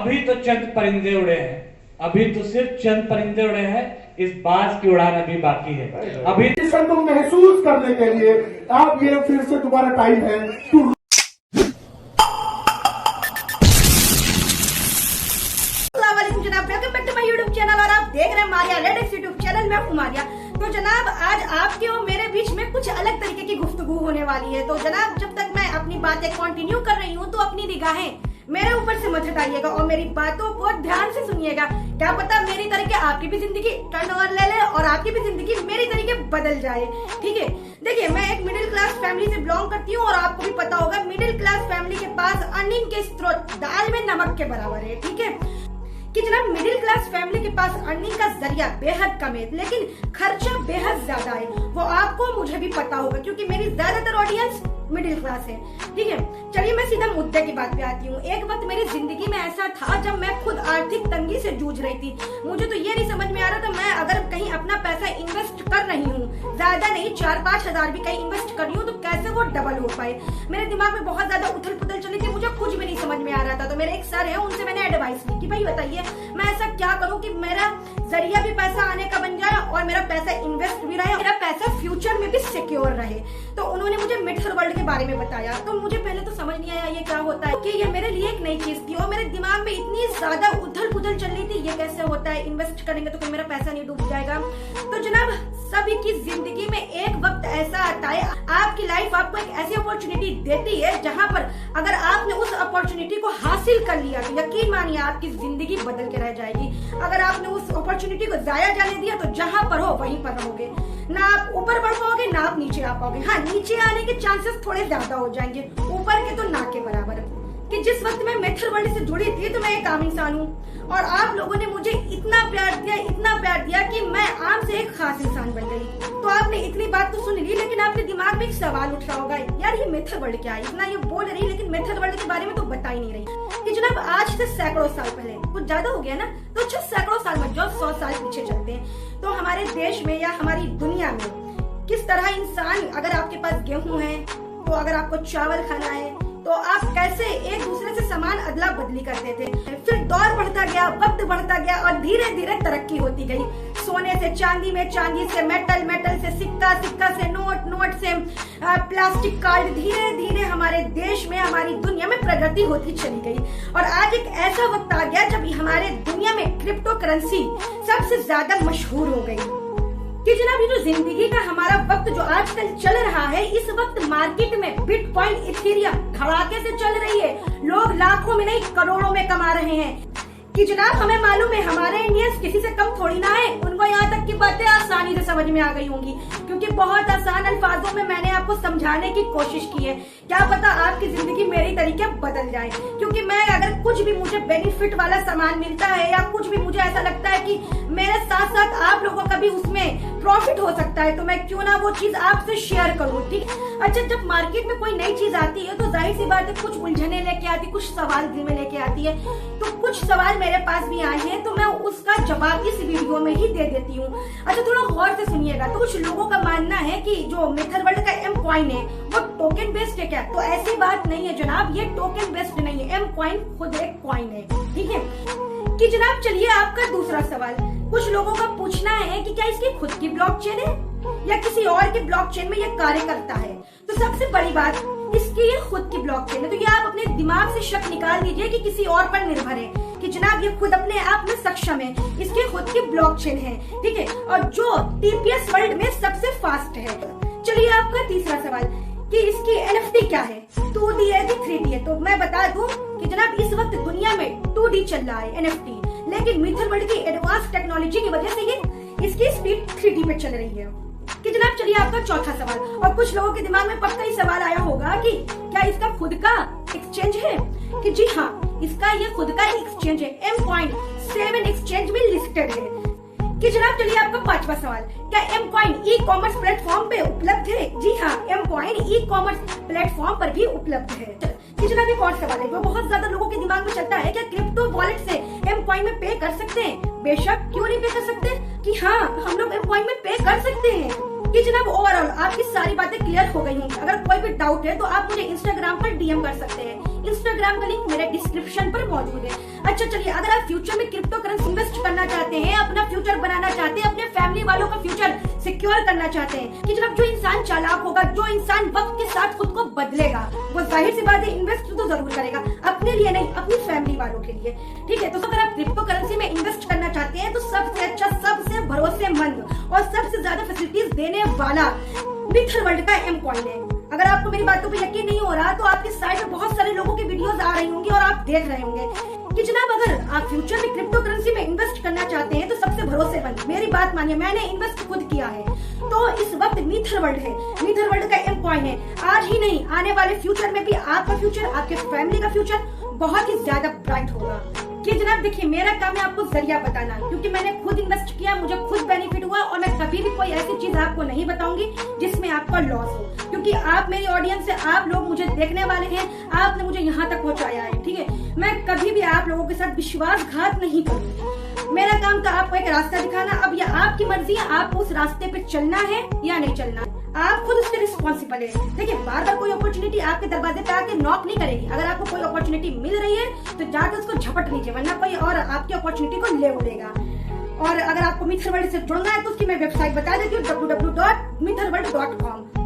अभी तो चंद परिंदे उड़े हैं, अभी तो सिर्फ चंद परिंदे उड़े हैं, इस बाज की उड़ान अभी बाकी है। अभी को महसूस करने के लिए आप ये फिर से दोबारा टाइम है टू जनाब, welcome back to my YouTube channel और आप देख रहे हैं मारिया रेड यूट्यूब चैनल में हूं मारिया। तो जनाब आज आपके और मेरे बीच में कुछ अलग तरीके की गुफ्तगू होने वाली है। तो जनाब जब तक मैं अपनी बातें कंटिन्यू कर रही हूं तो अपनी निगाहें मेरे ऊपर से मत हटाइएगा और मेरी बातों को ध्यान से सुनिएगा। क्या पता मेरी तरीके आपकी भी जिंदगी टर्न ओवर ले ले और आपकी भी जिंदगी मेरी तरीके बदल जाए। ठीक है, देखिए मैं एक मिडिल क्लास फैमिली से बिलोंग करती हूँ और आपको भी पता होगा मिडिल क्लास फैमिली के पास अर्निंग के स्रोत दाल में नमक के बराबर है। ठीक है कि जनाब मिडिल क्लास फैमिली के पास अर्निंग का जरिया बेहद कम है लेकिन खर्चा बेहद ज्यादा है। वो आपको मुझे भी पता होगा क्योंकि मेरी ज्यादातर ऑडियंस मिडिल क्लास है। ठीक है, चलिए मैं सीधा मुद्दे की बात पे आती हूँ। एक वक्त मेरी जिंदगी में ऐसा था जब मैं खुद आर्थिक तंगी से जूझ रही थी। मुझे तो ये नहीं समझ में आ रहा था मैं अगर कहीं अपना पैसा इन्वेस्ट कर रही हूँ, ज्यादा नहीं 4-5 हजार भी कहीं इन्वेस्ट कर रही हूँ तो कैसे वो डबल हो पाए। मेरे दिमाग में बहुत ज्यादा उथल पुथल चली थी, मुझे कुछ भी नहीं समझ में आ रहा था। तो मेरे एक सर है, उनसे मैंने एडवाइस ली कि भाई बताइए मैं ऐसा क्या करूँ कि मेरा जरिया भी पैसा आने का बन जाए और मेरा पैसा इन्वेस्ट भी रहे, मेरा पैसा फ्यूचर में भी सिक्योर रहे। तो उन्होंने मुझे मिडल वर्ल्ड के बारे में बताया। तो मुझे पहले तो समझ नहीं आया ये क्या होता है, कि ये मेरे लिए एक नई चीज थी और मेरे दिमाग में इतनी ज्यादा उथल पुथल चल रही थी ये कैसे होता है, इन्वेस्ट करेंगे तो कोई मेरा पैसा नहीं डूब जाएगा। तो जनाब सभी की जिंदगी में एक वक्त ऐसा आता है, आपकी लाइफ आपको एक ऐसी अपॉर्चुनिटी देती है जहाँ पर अगर आपने उस अपॉर्चुनिटी को हासिल कर लिया तो यकीन मानिए आपकी जिंदगी बदल के रह जाएगी। अगर आपने उस अपॉर्चुनिटी को जाया जाने दिया तो जहाँ पर हो वहीं पर रहोगे, ना आप ऊपर बढ़ पाओगे ना आप नीचे आ पाओगे। हाँ, नीचे आने के चांसेस थोड़े ज्यादा हो जाएंगे, ऊपर के तो ना के बराबर। कि जिस वक्त मैं मेथड वर्ल्ड से जुड़ी थी तो मैं एक आम इंसान हूँ और आप लोगों ने मुझे इतना प्यार दिया कि मैं आम से एक खास इंसान बन गई। तो आपने इतनी बात तो सुन ली लेकिन आपके दिमाग में एक सवाल उठ रहा होगा, यार ये मेथड वर्ल्ड क्या है, इतना ये बोल रही लेकिन मेथड वर्ल्ड के बारे में तो बता ही नहीं रही। कि जनाब आज से सैकड़ों साल पहले, कुछ ज्यादा हो गया ना, तो अच्छा सैकड़ों साल में जो 100 साल पीछे चलते हैं तो हमारे देश में या हमारी दुनिया में किस तरह इंसान, अगर आपके पास गेहूं है तो अगर आपको चावल खाना है तो आप कैसे एक दूसरे से सामान अदला बदली करते थे। फिर दौर बढ़ता गया, वक्त बढ़ता गया और धीरे धीरे तरक्की होती गई। सोने से चांदी में, चांदी से मेटल, मेटल से सिक्का, सिक्का से नोट, नोट से प्लास्टिक कार्ड, धीरे धीरे हमारे देश में, हमारी दुनिया में प्रगति होती चली गई। और आज एक ऐसा वक्त आ गया जब हमारे दुनिया में क्रिप्टो करेंसी सबसे ज्यादा मशहूर हो गई। कि जनाब ये जो जिंदगी का हमारा वक्त जो आजकल चल रहा है, इस वक्त मार्केट में बिटकॉइन, इथेरियम धड़ाके से चल रही है। लोग लाखों में नहीं करोड़ों में कमा रहे हैं। कि जनाब हमें मालूम है हमारे इंडियंस किसी से कम थोड़ी ना है, उनको यहाँ तक की बातें आसानी से समझ में आ गई होंगी क्योंकि बहुत आसान अल्फाजों में मैंने आपको समझाने की कोशिश की है। क्या पता आपकी जिंदगी मेरी तरीके बदल जाए, क्योंकि मैं अगर कुछ भी मुझे बेनिफिट वाला सामान मिलता है या कुछ भी मुझे ऐसा लगता है कि मेरे साथ साथ आप लोगों का भी उसमें प्रॉफिट हो सकता है तो मैं क्यों ना वो चीज आपसे शेयर करूँ। ठीक, अच्छा जब मार्केट में कोई नई चीज आती है तो जाहिर सी बात है कुछ उलझने लेके आती है, कुछ सवाल दिल में लेके आती है। तो कुछ सवाल मेरे पास भी आए हैं तो मैं उसका जवाब इस वीडियो में ही दे देती हूँ। अच्छा थोड़ा गौर से सुनिएगा। तो कुछ लोगों का मानना है कि जो मेथड वर्ल्ड का एम कॉइन है वो टोकन बेस्ड है क्या, तो ऐसी बात नहीं है जनाब, ये टोकन बेस्ड नहीं है, एम कॉइन खुद एक कॉइन है। ठीक है कि जनाब चलिए आपका दूसरा सवाल, कुछ लोगों का पूछना है कि क्या इसकी खुद की ब्लॉकचेन है या किसी और के ब्लॉकचेन में ये कार्य करता है। तो सबसे बड़ी बात, इसकी ये खुद की ब्लॉकचेन है। तो ये आप अपने दिमाग से शक निकाल दीजिए कि किसी और पर निर्भर है, कि जनाब ये खुद अपने आप में सक्षम है, इसकी खुद की ब्लॉकचेन है। ठीक है, और जो टीपीएस वर्ल्ड में सबसे फास्ट है। चलिए आपका तीसरा सवाल कि इसकी एनएफटी क्या है, 2D है कि 3D है। तो मैं बता दूं कि जनाब इस वक्त दुनिया में 2D चल रहा है एनएफटी, लेकिन मिथड वर्ल्ड की एडवांस टेक्नोलॉजी की वजह से ये इसकी स्पीड 3D पे चल रही है। कि जनाब चलिए आपका चौथा सवाल, और कुछ लोगों के दिमाग में पक्का ही सवाल आया होगा कि क्या इसका खुद का एक्सचेंज है। कि जी हाँ, इसका ये खुद का एक्सचेंज है, एम कॉइन 7 एक्सचेंज में लिस्टेड है। कि जनाब चलिए आपका पांचवा सवाल, क्या M coin e commerce platform पे उपलब्ध है। जी हाँ, M coin e commerce platform पर भी उपलब्ध है। कि जनाब एक और सवाल है जो बहुत ज्यादा लोगों के दिमाग में चलता है, क्या क्रिप्टो वॉलेट से एम कॉइन में पे कर सकते हैं। बेशक, क्यों नहीं पे कर सकते, कि हाँ हम लोग एम कॉइन में पे कर सकते हैं। कि जनाब ओवरऑल आपकी सारी बातें क्लियर हो गई होंगी। अगर कोई भी डाउट है तो आप मुझे इंस्टाग्राम पर डीएम कर सकते हैं इंस्टाग्राम का लिंक मेरे डिस्क्रिप्शन पर मौजूद है। अच्छा चलिए, अगर आप फ्यूचर में क्रिप्टो करेंसी इन्वेस्ट करना चाहते हैं, अपना फ्यूचर बनाना चाहते हैं, अपने फैमिली वालों का फ्यूचर सिक्योर करना चाहते हैं, कि जनाब जो इंसान चालाक होगा, जो इंसान वक्त के साथ खुद को बदलेगा, वो जाहिर सी बात है इन्वेस्ट तो जरूर करेगा, अपने लिए नहीं, अपनी फैमिली वालों के लिए। ठीक है, तो अगर आप क्रिप्टो करेंसी में इन्वेस्ट करना चाहते हैं तो सबसे अच्छा, सबसे भरोसेमंद और सबसे ज्यादा फैसिलिटीज देने वाला मिथर वर्ल्ड का एम कॉइन है। अगर आपको मेरी बातों पे यकीन नहीं हो रहा तो आपके साइड में बहुत सारे लोगों की वीडियोस आ रही होंगी और आप देख रहे होंगे कि जनाब अगर आप फ्यूचर में क्रिप्टो करेंसी में इन्वेस्ट करना चाहते हैं तो सबसे भरोसेमंद, मेरी बात मानिए, मैंने इन्वेस्ट खुद किया है, तो इस वक्त मिथर वर्ल्ड है। मिथर वर्ल्ड का एम कॉइन है। आज ही नहीं, आने वाले फ्यूचर में भी आपका फ्यूचर, आपके फैमिली का फ्यूचर बहुत ही ज्यादा ब्राइट होगा। कि जनाब देखिए, मेरा काम है आपको जरिया बताना, क्योंकि मैंने खुद इन्वेस्ट किया, मुझे खुद बेनिफिट हुआ, और मैं कभी भी कोई ऐसी चीज आपको नहीं बताऊंगी जिसमें आपका लॉस हो, क्योंकि आप मेरी ऑडियंस है, आप लोग मुझे देखने वाले हैं, आपने मुझे यहाँ तक पहुँचाया है। ठीक है, मैं कभी भी आप लोगों के साथ विश्वासघात नहीं करूंगी। मेरा काम का आपको एक रास्ता दिखाना, अब यह आपकी मर्जी है, आपको उस रास्ते पे चलना है या नहीं चलना, आप खुद उसके रिस्पॉन्सिबल है। देखिए, बार बार कोई अपॉर्चुनिटी आपके दरवाजे पे आके नॉक नहीं करेगी। अगर आपको कोई अपॉर्चुनिटी मिल रही है तो जाकर उसको झपट लीजिए, वरना कोई और आपकी अपॉर्चुनिटी को ले उड़ेगा। और अगर आपको मिथर वर्ल्ड से जुड़ना है तो उसकी मैं वेबसाइट बता देती हूँ, www.mitherworld.com।